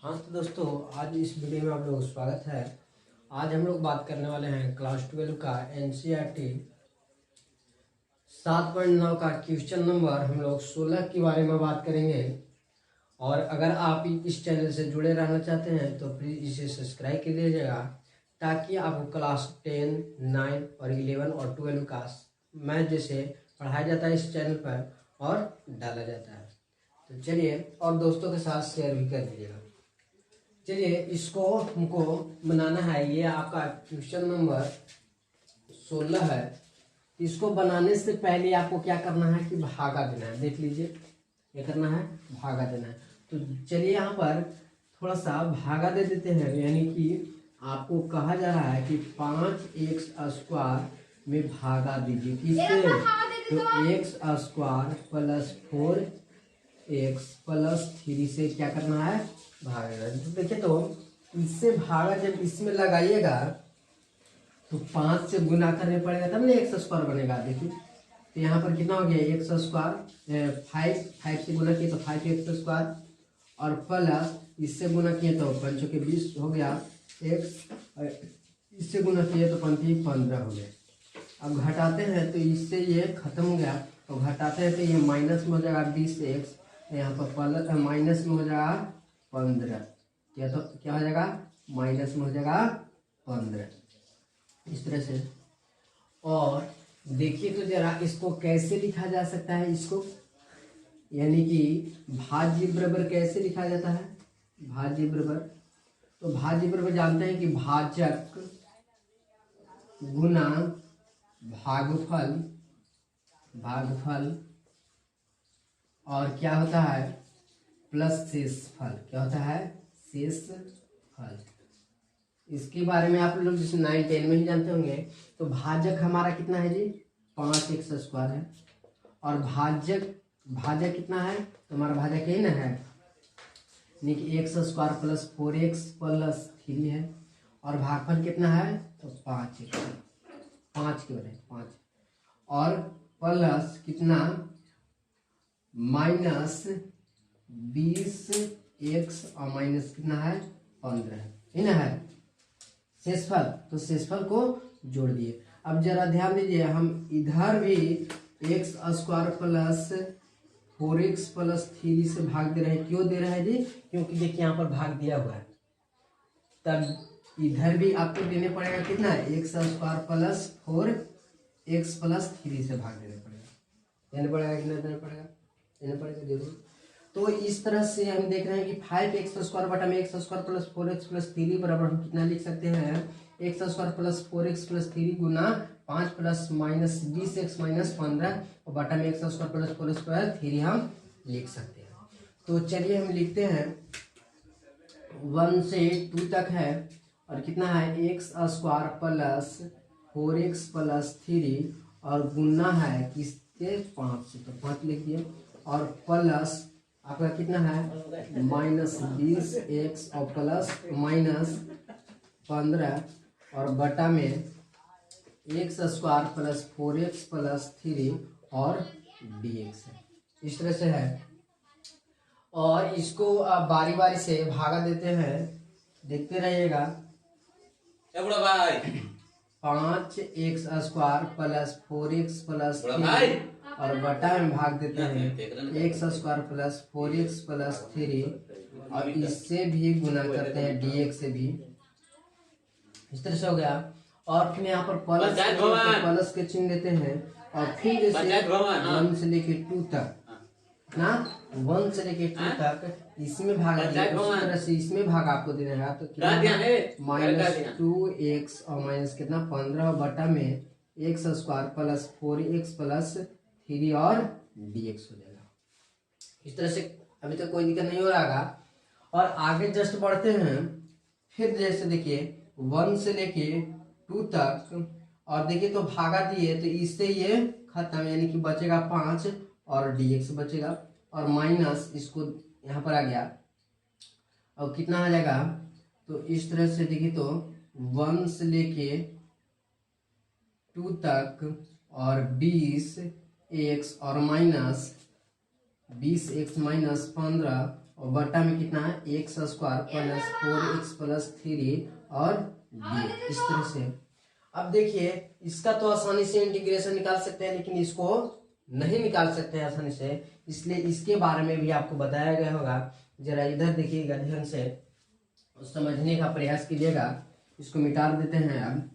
हाँ तो दोस्तों, आज इस वीडियो में आप लोगों का स्वागत है। आज हम लोग बात करने वाले हैं क्लास 12 का एनसीईआरटी 7.9 का क्वेश्चन नंबर हम लोग 16 के बारे में बात करेंगे। और अगर आप इस चैनल से जुड़े रहना चाहते हैं तो प्लीज़ इसे सब्सक्राइब कर लीजिएगा, ताकि आपको क्लास 10, 9 और 11 और 12 का मैथ जैसे पढ़ाया जाता है इस चैनल पर और डाला जाता है। तो चलिए, और दोस्तों के साथ शेयर भी कर दीजिएगा। चलिए, इसको हमको बनाना है। ये आपका क्वेश्चन नंबर 16 है। इसको बनाने से पहले आपको क्या करना है कि भागा देना है। देख लीजिए, क्या करना है, भागा देना है। तो चलिए यहाँ पर थोड़ा सा भागा दे देते हैं। यानी कि आपको कहा जा रहा है कि 5x² में भागा दीजिए। किससे? तो x² प्लस 4x प्लस 3 से क्या करना है, भागेगा। तो देखिए, तो इससे भागा जब इसमें लगाइएगा तो 5 से गुना करने पड़ेगा, तब ना x² बनेगा। देखिए, तो यहाँ पर कितना हो गया, x², 5 से गुना किए तो 5x² और प्लस इससे गुना किए तो 5 के 20 हो गया x, और इससे गुना किए तो 15 हो गया। अब घटाते हैं तो इससे ये खत्म हो गया, और घटाते हैं तो ये माइनस में हो जाएगा 20x, यहाँ पर प्लस माइनस में हो जाएगा 15। क्या तो क्या हो जाएगा, माइनस में हो जाएगा 15, इस तरह से। और देखिए तो जरा इसको कैसे लिखा जा सकता है इसको, यानी कि भाज्य बराबर कैसे लिखा जाता है। भाज्य बराबर, तो भाज्य बराबर जानते हैं कि भाजक गुना भागफल, भागफल और क्या होता है, प्लस शेषफल। क्या होता है, शेषफल। इसके बारे में आप लोग जैसे 9, 10 में ही जानते होंगे। तो भाजक हमारा कितना है जी, 5x² है। और भाजक कितना है, तो हमारा भाजक यही ना है, यानी कि x² प्लस 4x प्लस 3 है। और भागफल कितना है, तो 5x, 5 क्यों है, 5। और प्लस कितना, माइनस 20x और माइनस कितना है, 15 है ना है शेषफल। तो शेषफल को जोड़ दिए। अब जरा ध्यान दीजिए, हम इधर भी x² प्लस 4x प्लस 3 से भाग दे रहे हैं। क्यों दे रहे हैं जी, क्योंकि देखिए यहाँ पर भाग दिया हुआ है। तब इधर भी आपको देने पड़ेगा कितना है, x² प्लस 4x प्लस 3 से भाग देना पड़ेगा। देना पड़ेगा कि नहीं देना पड़ेगा, देना पड़ेगा जरूर। तो इस तरह से हम देख रहे हैं कि 5x² बटा में x² प्लस 4x प्लस 3 बराबर हम कितना लिख सकते हैं, x² प्लस 4x प्लस 3 गुना 5 प्लस माइनस 20x माइनस 15 और बटा में x² प्लस 4x प्लस 3 हम लिख सकते हैं। तो चलिए हम लिखते हैं, 1 से 2 तक है, और कितना है, x² प्लस 4x प्लस 3 और गुना है किससे, 5 से, तो 5 लिख दिए। और प्लस आपका कितना है, माइनस 20x और प्लस माइनस 15 और बटा में x² प्लस 4x प्लस 3 और dx है। इस तरह से है। और इसको आप बारी बारी से भागा देते हैं, देखते रहिएगा। 5x² प्लस 4x प्लस 3 और बटा में भाग देते हैं x² प्लस 4x प्लस 3 और इससे भी गुना करते हैं dx से भी। इस तरह से हो गया। और फिर यहाँ पर प्लस के चिन्ह देते हैं, और फिर जैसे 1 से लेके 2 तक ना, 1 से लेके 2 तक इसमें भाग दिया, उसी तरह से इसमें भाग आपको देना है। तो कितना, माइनस 2x और माइनस कितना 15 बटा में x² प्लस 4x प्लस 3 और dx हो जाएगा। इस तरह से अभी तक कोई दिक्कत नहीं हो रहा। और आगे जस्ट बढ़ते हैं, फिर जैसे देखिए 1 से लेके 2 तक, और देखिए तो भागा दिए तो इससे ये खत्म, यानी कि बचेगा 5 और dx बचेगा, और माइनस इसको यहाँ पर आ गया, और कितना आ जाएगा, तो इस तरह से देखिए तो 1 से लेके 2 तक और 20x और माइनस 20x माइनस 15 और बटा में कितना है x square plus 4x plus 3 और b, इस तरह से। अब देखिए इसका तो आसानी से इंटीग्रेशन निकाल सकते हैं, लेकिन इसको नहीं निकाल सकते हैं आसानी से, इसलिए इसके बारे में भी आपको बताया गया होगा। जरा इधर देखिएगा ध्यान से, समझने का प्रयास कीजिएगा। इसको मिटा देते हैं। अब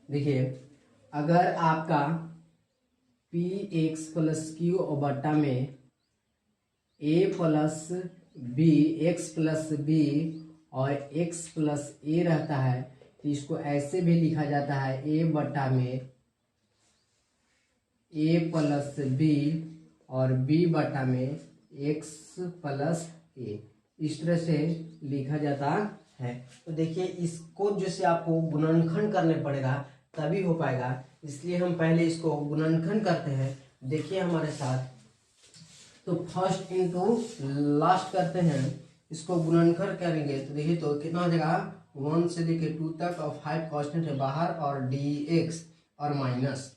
देखिए अगर आपका पी एक्स प्लस क्यू और बट्टा में A plus B, X plus B और एक्स प्लस ए रहता है, तो इसको ऐसे भी लिखा जाता है ए बट्टा में ए प्लस बी और बी बटा में एक्स प्लस ए, इस तरह से लिखा जाता है। तो देखिए इसको जैसे आपको गुणनखंड करने पड़ेगा तभी हो पाएगा, इसलिए हम पहले इसको गुणनखंड करते हैं। देखिए हमारे साथ, तो फर्स्ट इनटू लास्ट करते हैं, इसको गुणनखंड करेंगे तो देखिए तो कितना हो जाएगा 1 से लेके 2 तक और 5 कांस्टेंट है बाहर और dx और माइनस,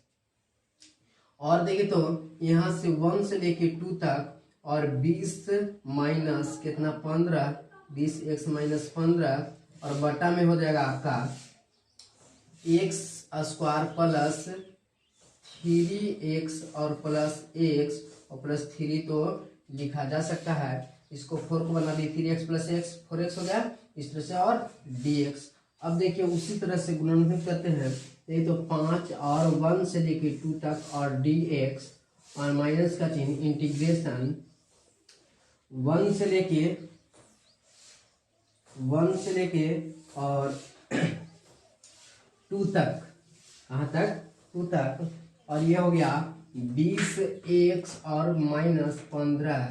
और देखिए तो यहाँ से 1 से लेके 2 तक और 20 माइनस कितना 15, 20x माइनस 15 और बटा में हो जाएगा आपका x स्क्वायर प्लस 3x और प्लस x और प्लस 3 तो लिखा जा सकता है। इसको 4 को बना दिए 3x प्लस x 4x हो गया इस तरह से, और dx। अब देखिए उसी तरह से गुणनखंड करते हैं, ये तो 5 और 1 से लेके 2 तक और dx और माइनस का चिन्ह, इंटीग्रेशन 1 से लेके और 2 तक, कहाँ तक 2 तक, और ये हो गया 20x और माइनस 15।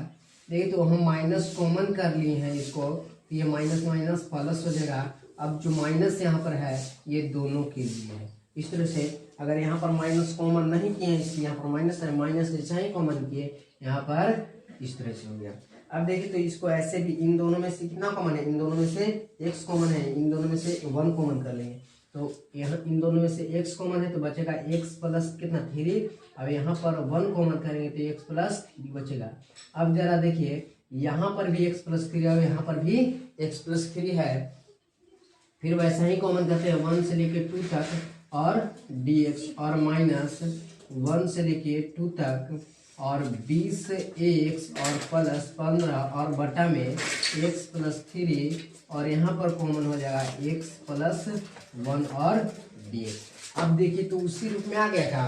देखिए तो हम माइनस कॉमन कर लिए हैं इसको, तो ये माइनस माइनस प्लस हो जाएगा। अब जो माइनस यहाँ पर है ये दोनों के लिए है, इस तरह से। अगर यहाँ पर माइनस कॉमन नहीं किए हैं इसलिए यहाँ पर माइनस है, माइनस जैसा ही कॉमन किए यहाँ पर इस तरह से हो गया। अब देखिए तो इसको ऐसे भी, इन दोनों में से कितना कॉमन है, इन दोनों में से x कॉमन है, इन दोनों में से 1 कॉमन कर लेंगे, तो यहाँ इन दोनों में से x कॉमन है तो बचेगा x प्लस कितना 3। अब यहाँ पर 1 कॉमन करेंगे तो x प्लस 3 बचेगा। अब जरा देखिए यहाँ पर भी x प्लस 3 और यहाँ पर भी x प्लस 3 है, फिर वैसा ही कॉमन करते हैं 1 से लेके 2 तक और dx और माइनस 1 से लेके 2 तक और 20x और प्लस 15 और बटा में x प्लस 3 और यहाँ पर कॉमन हो जाएगा x प्लस 1 और dx। अब देखिए तो उसी रूप में आ गया था,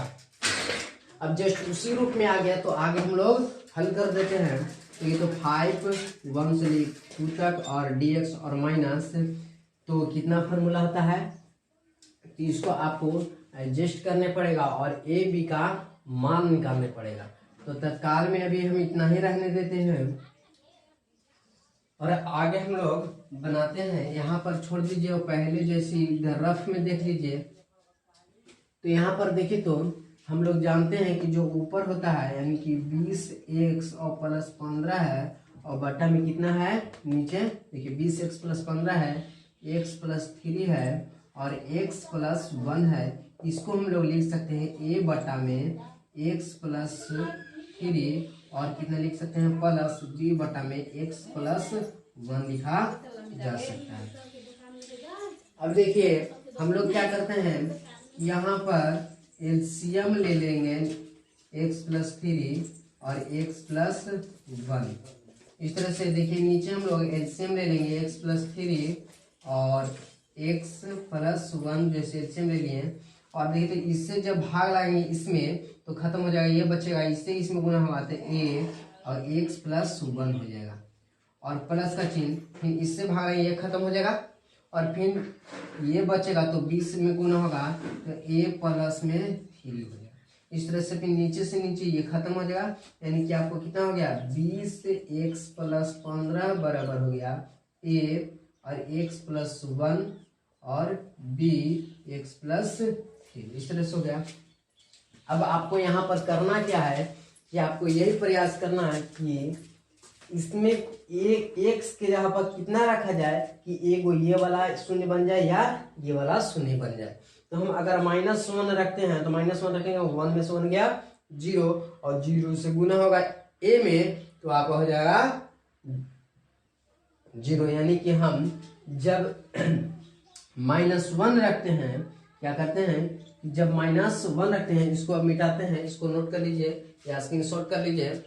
अब जस्ट उसी रूप में आ गया तो आगे हम लोग हल कर देते हैं। तो ये तो 5 1 से लेके 2 तक और dx और माइनस, तो कितना फार्मूला होता है, तो इसको आपको एडजस्ट करने पड़ेगा और ए बी का मान निकालने पड़ेगा। तो तत्काल में अभी हम इतना ही रहने देते हैं और आगे हम लोग बनाते हैं। यहाँ पर छोड़ दीजिए और पहले जैसी इधर रफ में देख लीजिए। तो यहाँ पर देखिए तो हम लोग जानते हैं कि जो ऊपर होता है यानी कि 20x और प्लस 15 है और बटा में कितना है नीचे, देखिए 20x प्लस 15 है, x प्लस 3 है और x प्लस 1 है। इसको हम लोग लिख सकते हैं a बटा में x प्लस 3 और कितना लिख सकते हैं प्लस b बटा में x प्लस 1 लिखा जा सकता है। अब देखिए हम लोग क्या करते हैं, यहाँ पर एलसीएम ले लेंगे x प्लस 3 और x प्लस 1, इस तरह से। देखिए नीचे हम लोग एलसीएम ले लेंगे x प्लस 3 और x प्लस 1 जैसे एलसीएम ले लिए, और देखिए तो इससे जब भाग लाएंगे इसमें तो खत्म हो जाएगा, ये बचेगा, इससे इसमें गुना होगा तो a और x प्लस 1 हो जाएगा और प्लस का चिन्ह, फिर इससे भागेंगे ये खत्म हो जाएगा और फिर ये बचेगा तो 20 में गुना होगा तो a प्लस में 3 हो जाएगा। इस तरह से फिर नीचे से नीचे ये खत्म हो जाएगा, यानी कि आपको कितना हो गया 20x प्लस 15 बराबर हो गया a और x प्लस 1 और b x प्लस 3, इस तरह से हो गया। अब आपको यहाँ पर करना क्या है कि आपको यही प्रयास करना है कि इसमें एक्स के जगह पर कितना रखा जाए कि एक ये वाला शून्य बन जाए या ये वाला शून्य बन जाए। तो हम अगर -1 रखते हैं तो -1 रखेंगे, 1 में से 1 गया 0 और 0 से गुना होगा a में, तो आपका हो जाएगा 0। यानी कि हम जब -1 रखते हैं, क्या करते हैं कि जब -1 रखते हैं, इसको अब मिटाते हैं, इसको नोट कर लीजिए या स्क्रीनशॉट कर लीजिए।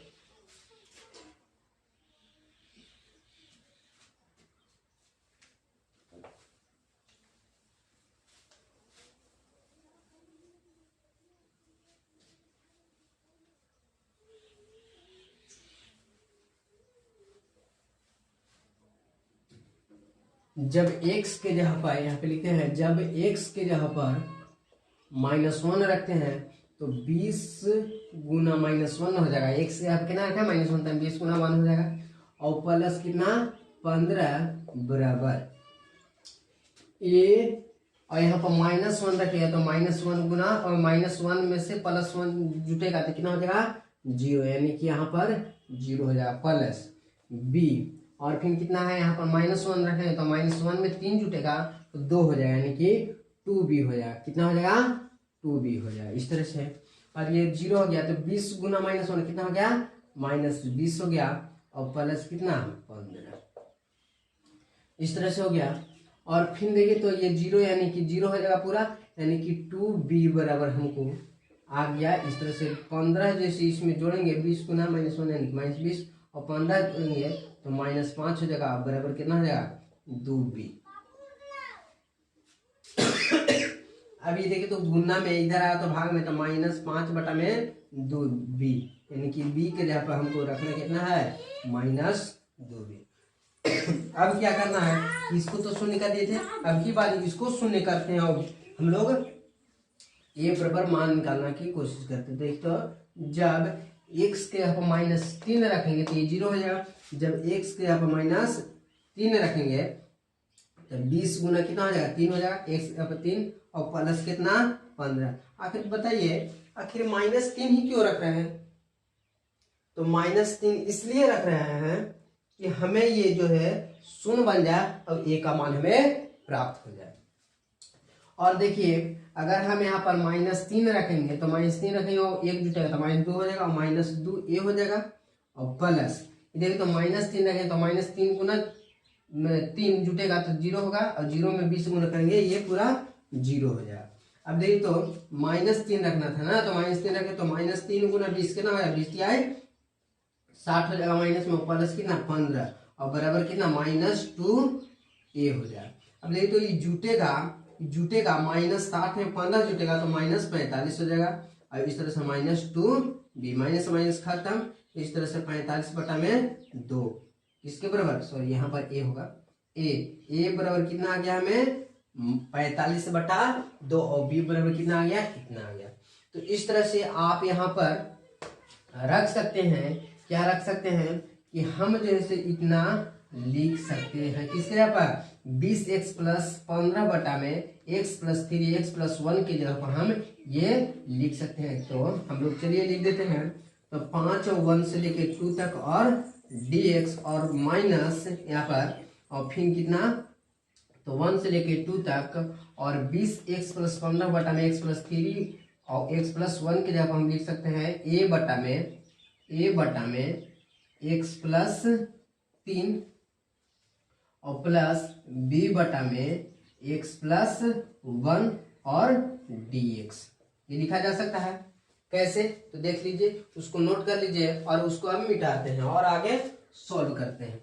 जब x के जगह पर यहाँ पे लिखते हैं, जब x के जगह पर -1 रखते हैं तो 20 गुना -1 हो जाएगा। x से आप कितना रखा -1 था, 20 गुना 1 हो जाएगा और प्लस कितना 15 बराबर a, और यहाँ पर -1 रखेगा तो -1 गुना और -1 में से +1 जुटेगा तो कितना हो जाएगा 0, यानी कि यहाँ पर 0 हो जाएगा प्लस b। और फिर कितना है यहाँ पर -1 रखेंगे तो -1 में 3 जुटेगा तो 2 हो जाएगा, यानी कि 2b हो जाएगा। कितना हो जाएगा 2b हो जाएगा इस तरह से। और ये 0 हो गया तो 20 गुना -1 कितना हो गया -20 हो गया और प्लस कितना 15, इस तरह से हो गया। और फिर देखिए तो ये 0 यानी कि 0 हो जाएगा पूरा, यानी कि 2b बराबर हमको आ गया इस तरह से। 15 जैसे इसमें जोड़ेंगे 20 गुना -1 यानी कि -20 और 15 जोड़ेंगे तो -5 हो जाएगा, बराबर कितना हो जाएगा 2b। अब ये देखिए तो गुना में इधर आया तो भाग में तो -5 बटा में 2b, यानी कि b के जगह पर हमको रखना कितना है -2b। अब क्या करना है, इसको तो शून्य कर दिए थे, अब की बार इसको शून्य करते हैं और हम लोग ये बराबर मान निकालना की कोशिश करते हैं। देख तो जब x के यहाँ पर -3 रखेंगे तो ये 0 हो जाएगा। जब x के यहाँ पर -3 रखेंगे तो 20 गुना कितना हो जाएगा 3 हो जाएगा, x यहाँ पर 3 और प्लस कितना 15। आखिर बताइए आखिर -3 ही क्यों रख रहे हैं, तो -3 इसलिए रख रहे हैं कि हमें ये जो है शून्य बन जाए और a का मान हमें प्राप्त हो जाए। और देखिए अगर हम यहाँ पर -3 रखेंगे तो -3 रखेंगे और 1 जुटेगा तो -2 हो जाएगा और -2a हो जाएगा और प्लस देखिए तो -3 रखेंगे तो -3 गुना 3 जुटेगा तो 0 होगा और 0 में 20 गुना करेंगे ये पूरा 0 हो जाएगा। अब देखिए तो -3 रखना था ना, तो -3 रखे तो -3 गुना 20 कितना होगा 20 आए 60 हो जाएगा, माइनस में प्लस कितना 15 और बराबर कितना -2a हो जाएगा। अब देखिए तो ये जुटेगा -60 में 15 जुटेगा तो -45 हो जाएगा और इस तरह से -2b, माइनस माइनस खत्म, इस तरह से 45 बटा में 2 किसके बराबर, सॉरी यहाँ पर a होगा, a बराबर कितना आ गया हमें 45 बटा 2 और b बराबर कितना आ गया इतना आ गया। तो इस तरह से आप यहाँ पर रख सकते हैं, क्या रख सकते हैं कि हम जैसे इतना लिख सकते हैं किसके जगह पर 20x + 15 बटा में x + 3x + 1 की जगह पर हम ये लिख सकते हैं। तो हम लोग चलिए लिख देते हैं, तो 5 और 1 से लेके 2 तक और dx और माइनस यहाँ पर और फिर कितना तो 1 से लेके 2 तक और 20x + 15 बटा में x + 3 और x + 1 की जगह पर हम लिख सकते हैं a बटा में x + 3 और प्लस b बटा में x + 1 और dx। ये लिखा जा सकता है कैसे, तो देख लीजिए, उसको नोट कर लीजिए और उसको हम मिटाते हैं और आगे सॉल्व करते हैं।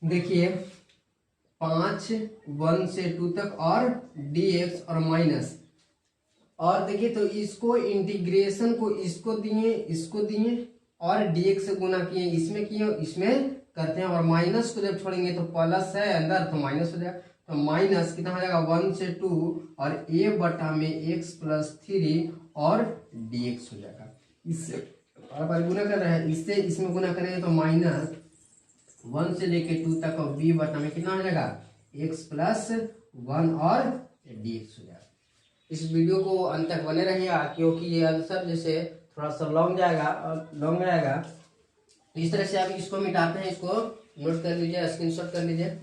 देखिए 5 1 से 2 तक और dx और माइनस, और देखिए तो इसको इंटीग्रेशन को इसको दिए और dx से गुना किए, इसमें किए इसमें करते हैं और माइनस को जब छोड़ेंगे तो प्लस है अंदर तो माइनस हो जाएगा, तो माइनस कितना हो जाएगा 1 से 2 और a बटा में x + 3 और dx हो जाएगा। इससे बार गुना कर रहे हैं, इससे इसमें गुना करेंगे तो -1 से लेके 2 तक और b बटा में कितना हो जाएगा x + 1 और dx हो जाएगा। इस वीडियो को अंत तक बने रहिएगा क्योंकि ये आंसर जैसे थोड़ा सा लॉन्ग जाएगा और लॉन्ग रहेगा। इस तरह से आप इसको मिटाते हैं, इसको नोट कर लीजिए, स्क्रीनशॉट कर लीजिए।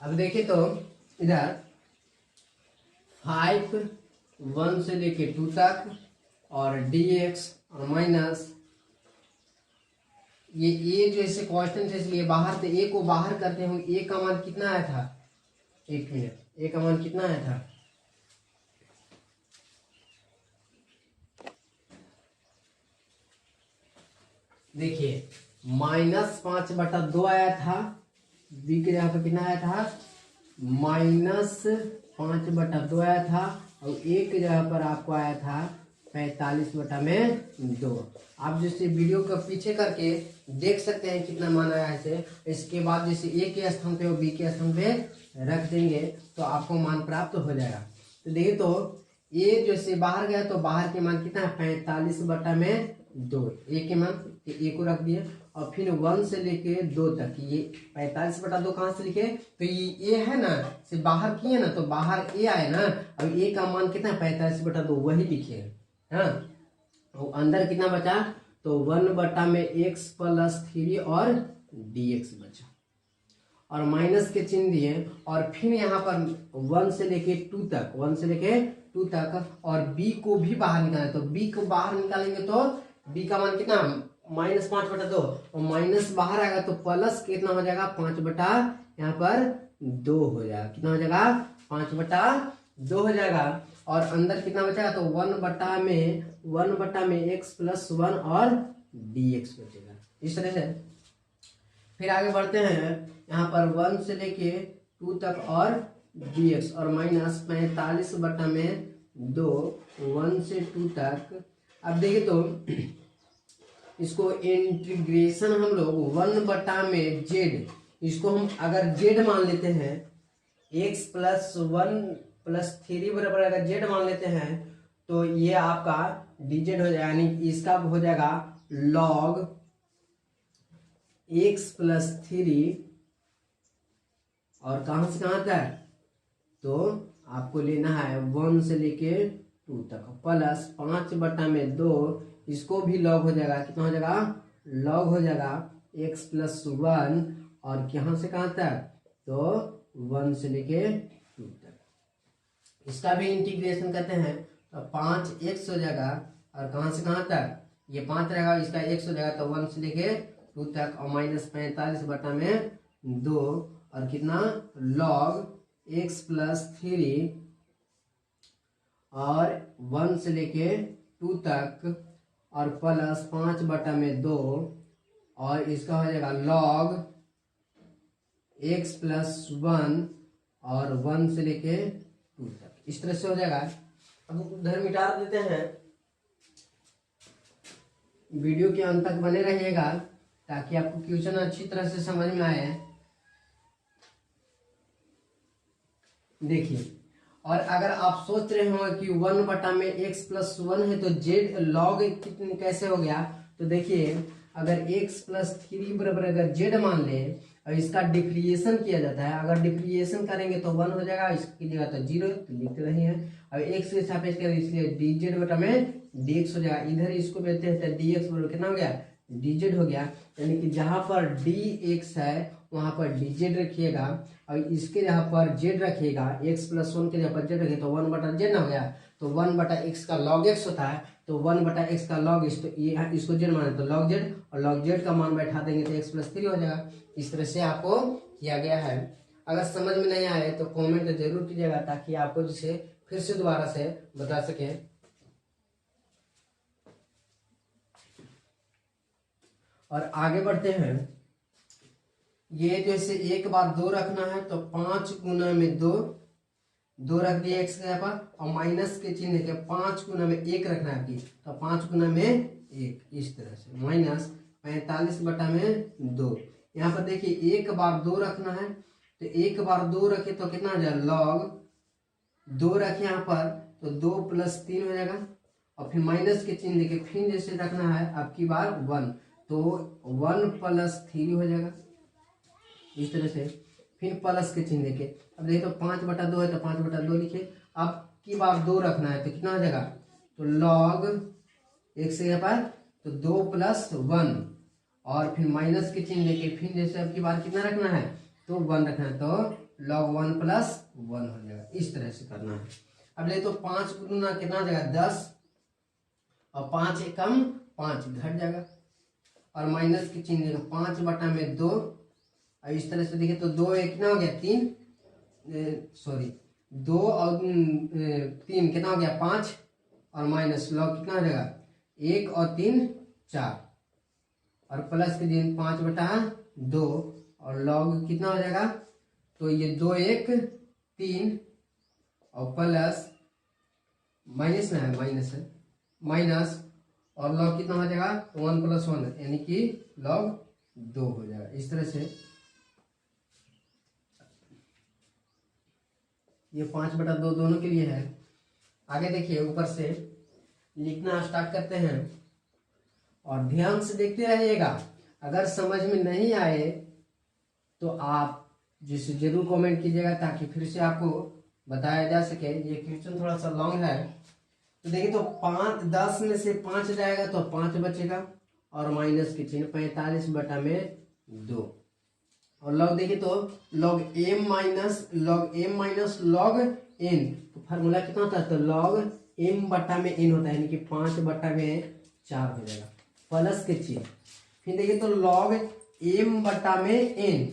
अब देखिए तो इधर 5 1 से लेके 2 तक और dx और माइनस ये a जो ऐसे कांस्टेंट है इसलिए बाहर से a को बाहर करते हैं। a का मान कितना आया था, एक मिनट, a का मान कितना आया था, देखिए -5/2 आया था। b के यहाँ पे कितना आया था, -5/2 आया था और a की जगह पर आपको आया था 45/2। आप जैसे वीडियो का पीछे करके देख सकते हैं कितना मान आया है। इसके बाद जैसे a के स्थान पे और b के स्थान पे रख देंगे तो आपको मान प्राप्त हो जाएगा। तो देखिए तो a जैसे बाहर गया तो बाहर के मान कितना है, 45/2। a के मान a को रख दिए और फिर 1 से लेके 2 तक, ये 45/2 कहाँ से लिखे, तो ये a है ना, से बाहर किए ना तो बाहर a आए ना। अब a का मान कितना है, 45/2, वही लिखे। हाँ, और अंदर कितना बचा, तो 1/x + 3 और dx बचा और माइनस के चिन्ह दिए और फिर यहाँ पर 1 से लेके 2 तक, 1 से लेके 2 तक और b को भी बाहर निकालें। तो b को बाहर निकालेंगे तो b का मान कितना, -5/2 और माइनस बाहर आएगा तो प्लस कितना हो जाएगा, 5/ यहाँ पर 2 हो जाएगा। कितना हो जाएगा, 5/2 हो जाएगा और अंदर कितना बचेगा, तो 1/में x + 1 और dx बचेगा। इस तरह से फिर आगे बढ़ते हैं, यहाँ पर 1 से लेके 2 तक और dx और -45/2 1 से 2 तक। अब देखिए तो इसको इंटीग्रेशन हम लोग 1/z, इसको हम अगर z मान लेते हैं, x + 1 + 3 बराबर अगर z मान लेते हैं तो ये आपका dz हो जाएगा, यानी इसका हो जाएगा log x + 3 और कहां से कहां तक, तो आपको लेना है 1 से लेके 2 तक प्लस 5/2, इसको भी लॉग हो जाएगा। कितना हो जाएगा, लॉग हो जाएगा x + 1 और कहां से कहां तक, तो 1 से लेके 2 तक। इसका भी इंटीग्रेशन करते हैं तो 5x हो जाएगा और कहां से कहां तक, ये 5 रहेगा, इसका x हो जाएगा तो 1 से लेके 2 तक और -45/2 और कितना, log x + 3 और 1 से लेके 2 तक और प्लस 5/2 और इसका हो जाएगा log x + 1 और 1 से लेके 2 तक। इस तरह से हो जाएगा। अब उधर मिटा देते हैं, वीडियो के अंत तक बने रहिएगा ताकि आपको क्वेश्चन अच्छी तरह से समझ में आए। देखिए, और अगर आप सोच रहे हो कि 1/में x + 1 है तो z log कितने कैसे हो गया, तो देखिए अगर x + 3 बराबर अगर z मान ले और इसका डिफरेंशिएशन किया जाता है, अगर डिफरेंशिएशन करेंगे तो 1 हो जाएगा, इसकी जगह तो 0 तो लिखते नहीं है। अब x के सापेक्ष करें इसलिए dz/में dx हो जाएगा। इधर इसको बेचते हैं तो dx बराबर कितना हो गया, dz हो गया। यानी कि जहां पर dx है वहां पर dz रखिएगा और इसके जहाँ पर z रखिएगा, x + 1 के जहाँ पर z रखिए तो 1/z ना हो गया, तो 1/x का log x होता है, तो 1/x का log x, तो ये इसको z माने तो log z और log z का मान बैठा देंगे तो x + 3 हो जाएगा। इस तरह से आपको किया गया है। अगर समझ में नहीं आए तो कमेंट जरूर कीजिएगा ताकि आपको जिसे फिर से दोबारा से बता सके। और आगे बढ़ते हैं, ये जैसे एक बार 2 रखना है तो 5 × 2 रख दिया x के यहाँ पर और माइनस के चिन्ह के 5 × 1 रखना है आपकी, तो 5 × 1 इस तरह से -45/2 यहाँ पर देखिए 1 बार 2 रखना है, तो 1 बार 2 रखे तो कितना हो जाएगा, log 2 रखे यहाँ पर तो 2 + 3 हो जाएगा, और फिर माइनस के चिन्ह देके फिर जैसे रखना है आपकी बार 1, तो 1 + 3 हो जाएगा इस तरह से, फिर प्लस के चिन्ह देके। अब देखिए तो 5/2 है तो 5/2 लिखे। अब की बार 2 रखना है तो कितना हो जाएगा, तो log 1 से यहाँ पर तो 2 + 1, और फिर माइनस के चिन्ह देके फिर जैसे अब की बार कितना रखना है, तो 1 रखना है, तो log 1 + 1 हो जाएगा। इस तरह से करना है। अब ले तो 5 गुना कितना हो जाएगा, 10, और 5 एकम 5 घट जाएगा, और माइनस के चिन्ह देगा 5/2, और इस तरह से देखिए तो 2 कितना हो गया, 3, सॉरी 2 और 3 कितना हो गया, 5, और माइनस log कितना हो जाएगा, 1 और 3 4, और प्लस के दिन 5/2, और log कितना हो जाएगा, तो ये 2 1 3, और प्लस माइनस ना है, माइनस है, माइनस, और log कितना हो जाएगा, 1 + 1 यानी कि log 2 हो जाएगा। इस तरह से ये 5/2 दोनों के लिए है। आगे देखिए ऊपर से लिखना स्टार्ट करते हैं, और ध्यान से देखते रहिएगा। अगर समझ में नहीं आए तो आप जिसे जरूर कमेंट कीजिएगा, ताकि फिर से आपको बताया जा सके। ये क्वेश्चन थोड़ा सा लॉन्ग है, तो देखिए तो 10 में से 5 जाएगा तो 5 बचेगा, और माइनस के चिन्ह 45/2, और log देखिए तो log m minus log n, तो फार्मूला कितना होता है, तो log m/n होता है, यानी कि 5/4 हो जाएगा, प्लस के चिन्ह। फिर देखिए तो log m/n,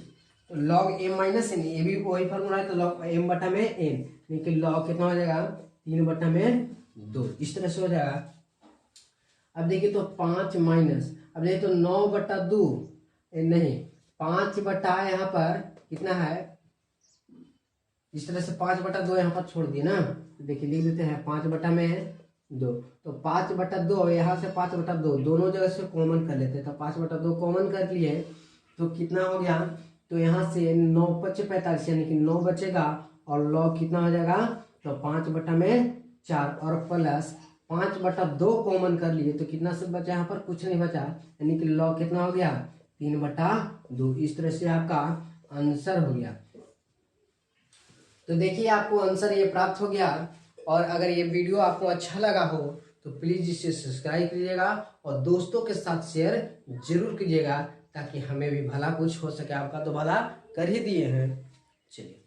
तो log m माइनस n, ये भी वही फार्मूला है, तो log m/n, यानी कि log कितना हो जाएगा, 3/2, इस तरह से हो जाएगा। अब देखिए तो 5 माइनस, अब देखिए तो 9/2 नहीं 5 बटा यहाँ पर कितना है, इस तरह से 5/2 यहाँ पर छोड़ दिए ना, तो देखिए लिख देते हैं 5/2, तो 5/2 यहाँ से 5/2 दोनों जगह से कॉमन कर लेते हैं, तो 5/2 कॉमन कर लिए तो कितना हो गया, तो यहाँ से 9 × 5 = 45, यानी कि 9 बचेगा, और log कितना हो जाएगा, तो 5/4, और प्लस 5/2 कॉमन कर लिए तो कितना सब बचा, यहाँ पर कुछ नहीं बचा, यानी कि log कितना हो गया, 3/2। इस तरह से आपका आंसर हो गया। तो देखिए आपको आंसर ये प्राप्त हो गया, और अगर ये वीडियो आपको अच्छा लगा हो तो प्लीज इसे सब्सक्राइब कीजिएगा, और दोस्तों के साथ शेयर जरूर कीजिएगा, ताकि हमें भी भला कुछ हो सके। आपका तो भला कर ही दिए हैं। चलिए।